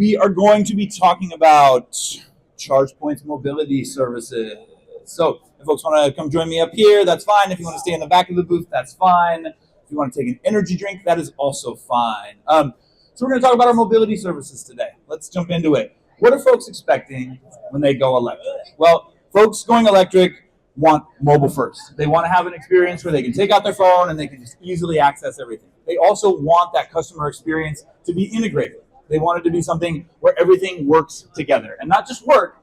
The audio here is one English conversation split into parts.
We are going to be talking about ChargePoint's mobility services. So if folks want to come join me up here, that's fine. If you want to stay in the back of the booth, that's fine. If you want to take an energy drink, that is also fine. So we're going to talk about our mobility services today. Let's jump into it. What are folks expecting when they go electric? Well, folks going electric want mobile first. They want to have an experience where they can take out their phone and they can just easily access everything. They also want that customer experience to be integrated. They want it to be something where everything works together, and not just work.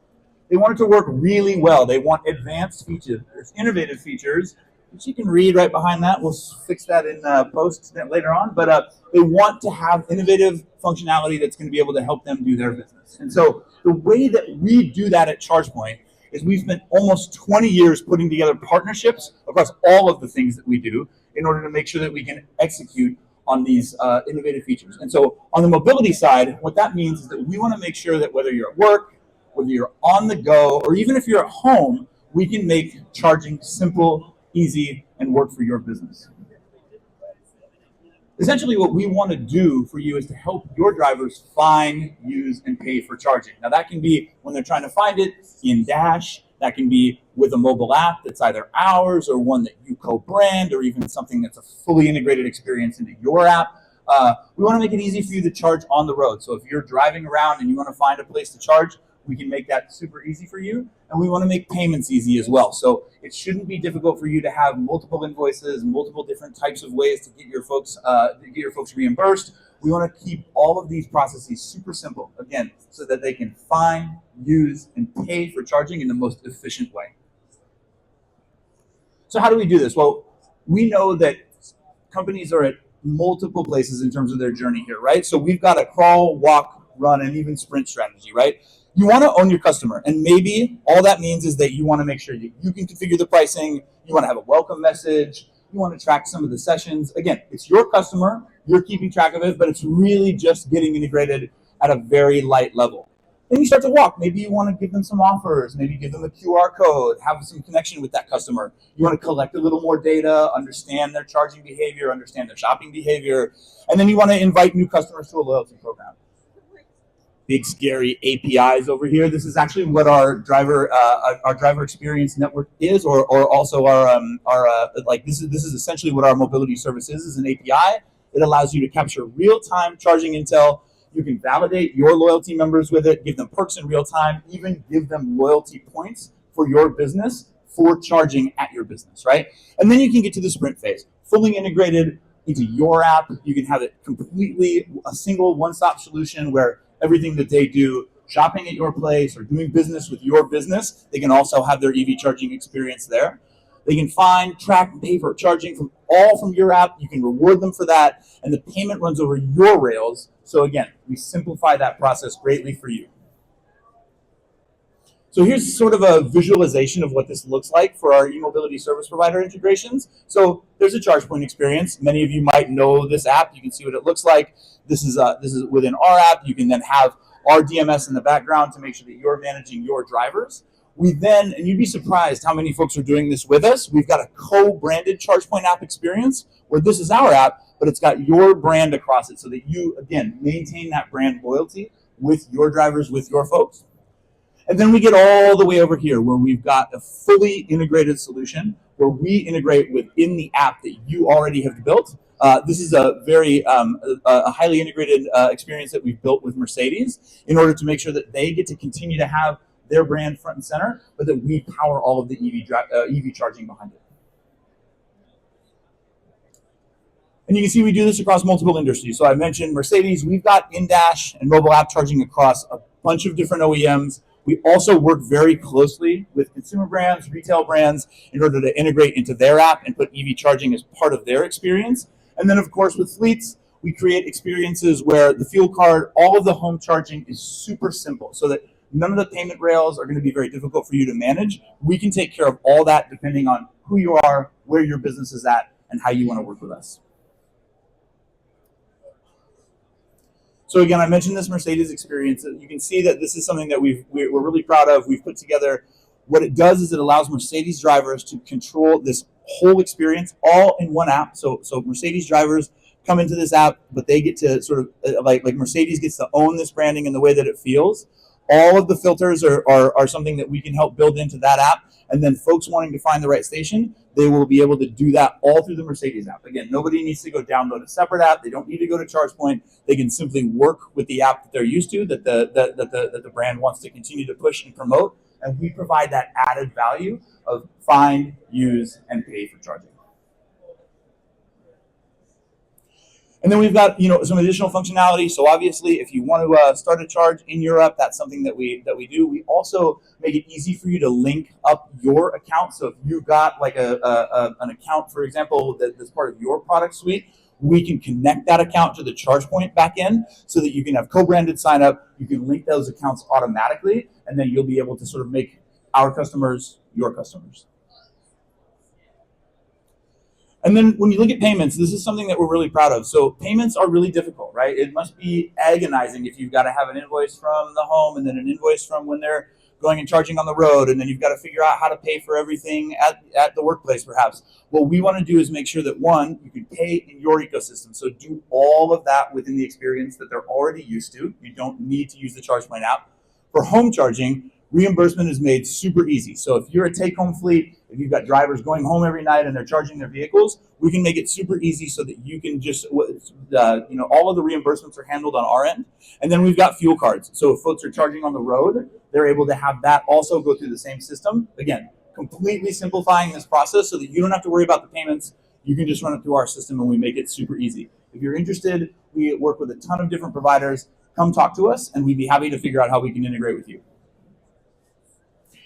They want it to work really well. They want advanced features, innovative features, which you can read right behind that. We'll fix that in post later on. But they want to have innovative functionality that's going to be able to help them do their business. And so the way that we do that at ChargePoint is we've spent almost 20 years putting together partnerships across all of the things that we do in order to make sure that we can execute on these innovative features. And so on the mobility side, what that means is that we want to make sure that whether you're at work, whether you're on the go, or even if you're at home, we can make charging simple, easy, and work for your business. Essentially, what we want to do for you is to help your drivers find, use, and pay for charging. Now, that can be when they're trying to find it in Dash. That can be with a mobile app that's either ours or one that you co-brand, or even something that's a fully integrated experience into your app. We want to make it easy for you to charge on the road. So if you're driving around and you want to find a place to charge, we can make that super easy for you. And we want to make payments easy as well. So it shouldn't be difficult for you to have multiple invoices, multiple different types of ways to get your folks reimbursed. We want to keep all of these processes super simple, again, so that they can find, use, and pay for charging in the most efficient way. So how do we do this? Well, we know that companies are at multiple places in terms of their journey here, right? So we've got a crawl, walk, run, and even sprint strategy, right? You want to own your customer, and maybe all that means is that you want to make sure that you can configure the pricing, you want to have a welcome message, you want to track some of the sessions. Again, it's your customer, you're keeping track of it, but it's really just getting integrated at a very light level. Then you start to walk. Maybe you want to give them some offers, maybe give them a QR code, have some connection with that customer. You want to collect a little more data, understand their charging behavior, understand their shopping behavior, and then you want to invite new customers to a loyalty program. Big scary APIs over here. This is actually what our driver experience network is, or also this is essentially what our mobility service is an API. It allows you to capture real-time charging intel. You can validate your loyalty members with it, give them perks in real time, even give them loyalty points for your business for charging at your business, right? And then you can get to the sprint phase, fully integrated into your app. You can have it completely a single one-stop solution where everything that they do, shopping at your place or doing business with your business, they can also have their EV charging experience there. They can find, track, and pay for charging from your app. You can reward them for that, and the payment runs over your rails. So again, we simplify that process greatly for you. So here's sort of a visualization of what this looks like for our e-mobility service provider integrations. So there's a ChargePoint experience. Many of you might know this app. You can see what it looks like. This is within our app. You can then have our DMS in the background to make sure that you're managing your drivers. And you'd be surprised how many folks are doing this with us. We've got a co-branded ChargePoint app experience where this is our app, but it's got your brand across it so that you, again, maintain that brand loyalty with your drivers, with your folks. And then we get all the way over here where we've got a fully integrated solution where we integrate within the app that you already have built. This is a very a highly integrated experience that we've built with Mercedes in order to make sure that they get to continue to have their brand front and center, but that we power all of the EV charging behind it. And you can see we do this across multiple industries. So I mentioned Mercedes. We've got in-dash and mobile app charging across a bunch of different OEMs. We also work very closely with consumer brands, retail brands, in order to integrate into their app and put EV charging as part of their experience. And then, of course, with fleets, we create experiences where the fuel card, all of the home charging is super simple so that none of the payment rails are going to be very difficult for you to manage. We can take care of all that depending on who you are, where your business is at, and how you want to work with us. So again, I mentioned this Mercedes experience. You can see that this is something that we're really proud of. We've put together. What it does is it allows Mercedes drivers to control this whole experience all in one app. So Mercedes drivers come into this app, but they get to sort of like Mercedes gets to own this branding in the way that it feels. All of the filters are something that we can help build into that app. And then folks wanting to find the right station, they will be able to do that all through the Mercedes app. Again, nobody needs to go download a separate app. They don't need to go to ChargePoint. They can simply work with the app that they're used to, that the brand wants to continue to push and promote. And we provide that added value of find, use, and pay for charging. And then we've got some additional functionality. So obviously, if you want to start a charge in Europe, that's something that we do. We also make it easy for you to link up your account. So if you've got like an account, for example, that's part of your product suite, we can connect that account to the ChargePoint backend so that you can have co-branded sign up. You can link those accounts automatically, and then you'll be able to sort of make our customers your customers. And then when you look at payments, this is something that we're really proud of. So payments are really difficult, right? It must be agonizing if you've got to have an invoice from the home and then an invoice from when they're going and charging on the road, and then you've got to figure out how to pay for everything at the workplace, perhaps. What we want to do is make sure that, one, you can pay in your ecosystem. So do all of that within the experience that they're already used to. You don't need to use the ChargePoint app. For home charging, reimbursement is made super easy. So if you're a take-home fleet, if you've got drivers going home every night and they're charging their vehicles, we can make it super easy so that you can just, all of the reimbursements are handled on our end. And then we've got fuel cards. So if folks are charging on the road, they're able to have that also go through the same system. Again, completely simplifying this process so that you don't have to worry about the payments. You can just run it through our system and we make it super easy. If you're interested, we work with a ton of different providers. Come talk to us and we'd be happy to figure out how we can integrate with you.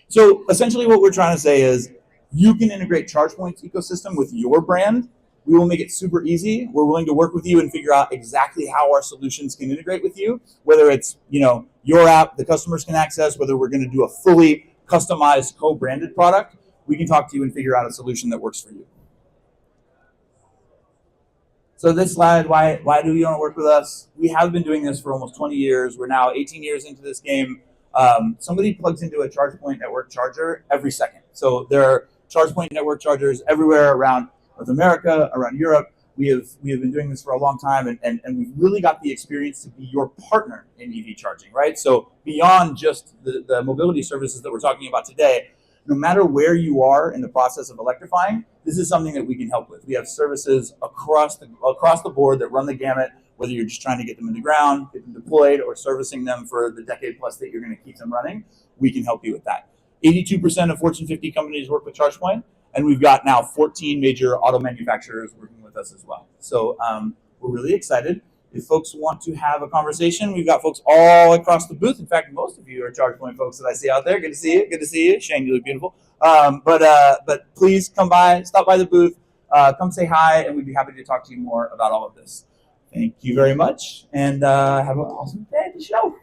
So essentially what we're trying to say is you can integrate ChargePoint's ecosystem with your brand. We will make it super easy. We're willing to work with you and figure out exactly how our solutions can integrate with you, whether it's your app the customers can access, whether we're going to do a fully customized co-branded product. We can talk to you and figure out a solution that works for you. So this slide, why do you want to work with us? We have been doing this for almost 20 years. We're now 18 years into this game. Somebody plugs into a ChargePoint network charger every second. So there are ChargePoint network chargers everywhere around North America, around Europe. We have been doing this for a long time, and we've really got the experience to be your partner in EV charging, right? So beyond just the mobility services that we're talking about today, no matter where you are in the process of electrifying, this is something that we can help with. We have services across the board that run the gamut, whether you're just trying to get them in the ground, get them deployed, or servicing them for the decade plus that you're going to keep them running. We can help you with that. 82% of Fortune 50 companies work with ChargePoint, and we've got now 14 major auto manufacturers working with us as well. So we're really excited. If folks want to have a conversation, we've got folks all across the booth. In fact, most of you are ChargePoint folks that I see out there. Good to see you. Good to see you. Shane, you look beautiful. But please come by, stop by the booth, come say hi, and we'd be happy to talk to you more about all of this. Thank you very much, and have an awesome day at the show.